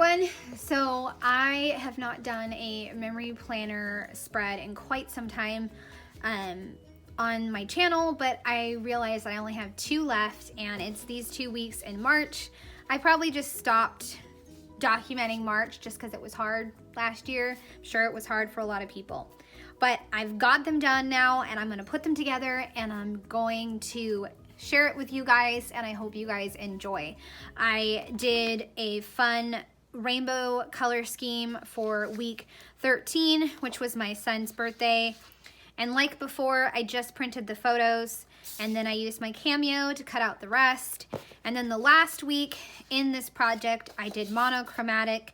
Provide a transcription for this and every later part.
everyone. So I have not done a memory planner spread in quite some time on my channel, but I realized I only have 2 left, and it's these 2 weeks in March. I probably just stopped documenting March just because it was hard last year. I'm sure it was hard for a lot of people, but I've got them done now, and I'm going to put them together, and I'm going to share it with you guys, and I hope you guys enjoy. I did a fun rainbow color scheme for week 13, which was my son's birthday. And like before, I just printed the photos, and then I used my Cameo to cut out the rest. And then the last week in this project, I did monochromatic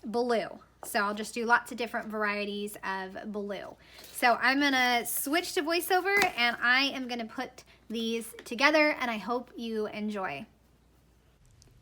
blue. So I'll just do lots of different varieties of blue. So I'm gonna switch to voiceover, and I am gonna put these together, and I hope you enjoy.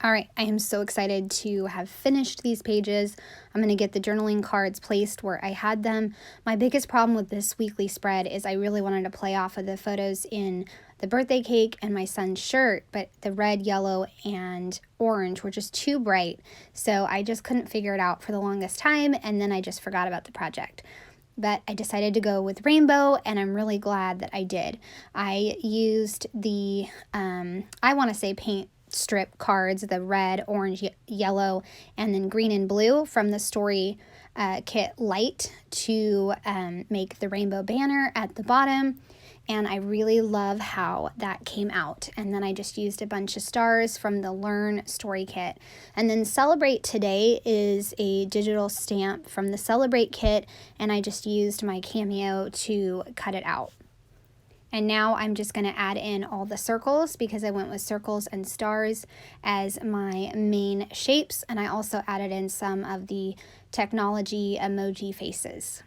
All right, I am so excited to have finished these pages. I'm going to get the journaling cards placed where I had them. My biggest problem with this weekly spread is I really wanted to play off of the photos in the birthday cake and my son's shirt, but the red, yellow, and orange were just too bright, so I just couldn't figure it out for the longest time, and then I just forgot about the project. But I decided to go with rainbow, and I'm really glad that I did. I used the, I want to say paint strip cards, the red, orange, yellow, and then green and blue from the story kit light to make the rainbow banner at the bottom. And I really love how that came out. And then I just used a bunch of stars from the Learn story kit. And then Celebrate Today is a digital stamp from the Celebrate kit, and I just used my Cameo to cut it out. And now I'm just going to add in all the circles because I went with circles and stars as my main shapes, and I also added in some of the technology emoji faces.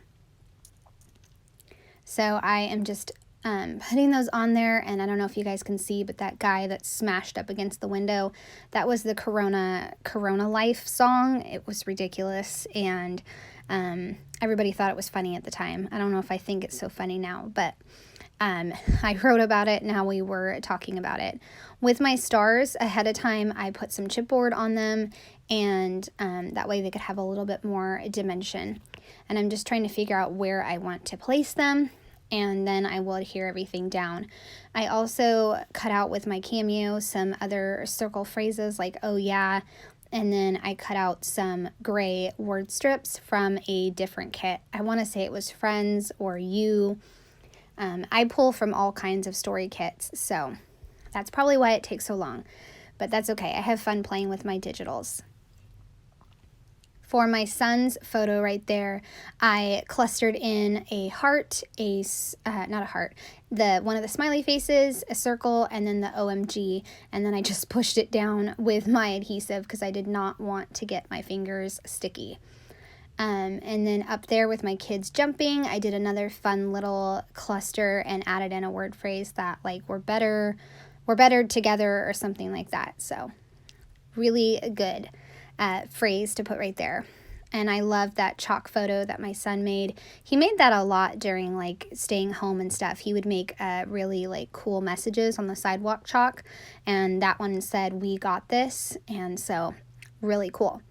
So I am just putting those on there, and I don't know if you guys can see, but that guy that's smashed up against the window, that was the Corona Life song. It was ridiculous, and everybody thought it was funny at the time. I don't know if I think it's so funny now, but I wrote about it, now we were talking about it. With my stars ahead of time, I put some chipboard on them, and that way they could have a little bit more dimension. And I'm just trying to figure out where I want to place them, and then I will adhere everything down. I also cut out with my Cameo some other circle phrases like, oh yeah, and then I cut out some gray word strips from a different kit. I want to say it was Friends or You. I pull from all kinds of story kits, so that's probably why it takes so long, but that's okay. I have fun playing with my digitals. For my son's photo right there, I clustered in a heart, not a heart, one of the smiley faces, a circle, and then the OMG, and then I just pushed it down with my adhesive because I did not want to get my fingers sticky. And then up there with my kids jumping, I did another fun little cluster and added in a word phrase that like we're better together or something like that. So really a good phrase to put right there. And I love that chalk photo that my son made. He made that a lot during like staying home and stuff. He would make really like cool messages on the sidewalk chalk, and that one said, "We got this," and so really cool.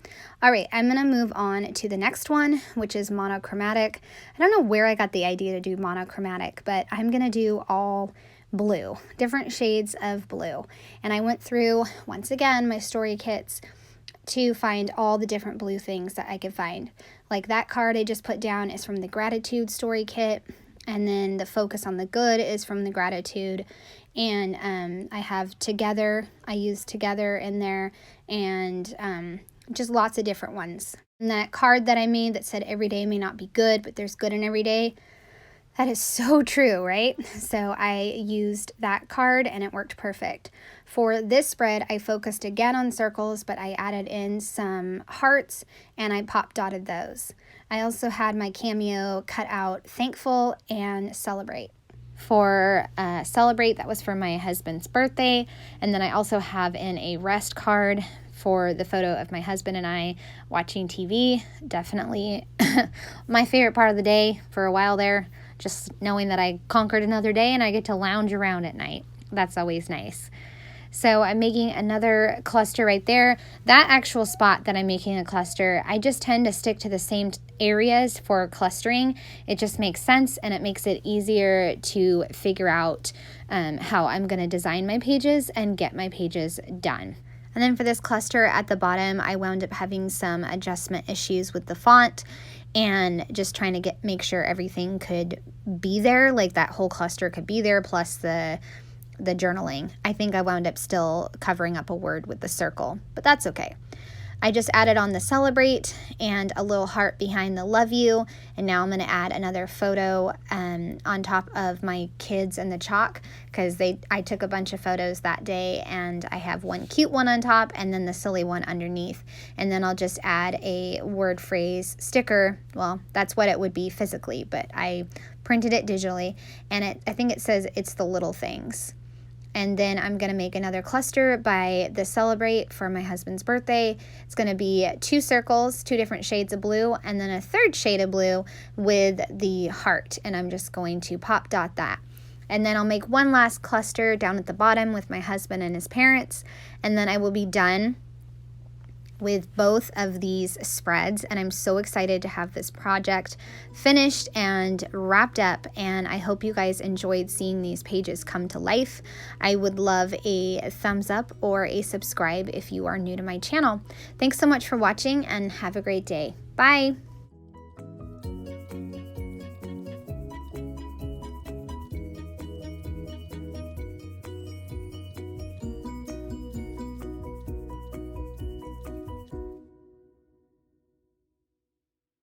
All right, I'm gonna move on to the next one, which is monochromatic. I don't know where I got the idea to do monochromatic, but I'm gonna do all blue, different shades of blue. And I went through, once again, my story kits to find all the different blue things that I could find. Like that card I just put down is from the Gratitude story kit, and then the Focus on the Good is from the Gratitude, and I have Together, I used Together in there, and just lots of different ones. And that card that I made that said every day may not be good, but there's good in every day, that is so true, right? So I used that card, and it worked perfect. For this spread, I focused again on circles, but I added in some hearts, and I pop dotted those. I also had my Cameo cut out Thankful and Celebrate. For Celebrate, that was for my husband's birthday, and then I also have in a rest card for the photo of my husband and I watching TV. Definitely my favorite part of the day for a while there, just knowing that I conquered another day and I get to lounge around at night. That's always nice. So I'm making another cluster right there. That actual spot that I'm making a cluster, I just tend to stick to the same areas for clustering. It just makes sense, and it makes it easier to figure out how I'm going to design my pages and get my pages done. And then for this cluster at the bottom, I wound up having some adjustment issues with the font and just trying to make sure everything could be there, like that whole cluster could be there, plus the journaling. I think I wound up still covering up a word with the circle, but that's okay. I just added on the celebrate and a little heart behind the love you, and now I'm going to add another photo on top of my kids and the chalk, because I took a bunch of photos that day, and I have one cute one on top and then the silly one underneath, and then I'll just add a word phrase sticker. Well, that's what it would be physically, but I printed it digitally, and I think it says it's the little things. And then I'm going to make another cluster by the celebrate for my husband's birthday. It's going to be 2 circles, 2 different shades of blue, and then a 3rd shade of blue with the heart. And I'm just going to pop dot that. And then I'll make one last cluster down at the bottom with my husband and his parents. And then I will be done with both of these spreads, and I'm so excited to have this project finished and wrapped up, and I hope you guys enjoyed seeing these pages come to life. I would love a thumbs up or a subscribe if you are new to my channel. Thanks so much for watching, and have a great day. Bye!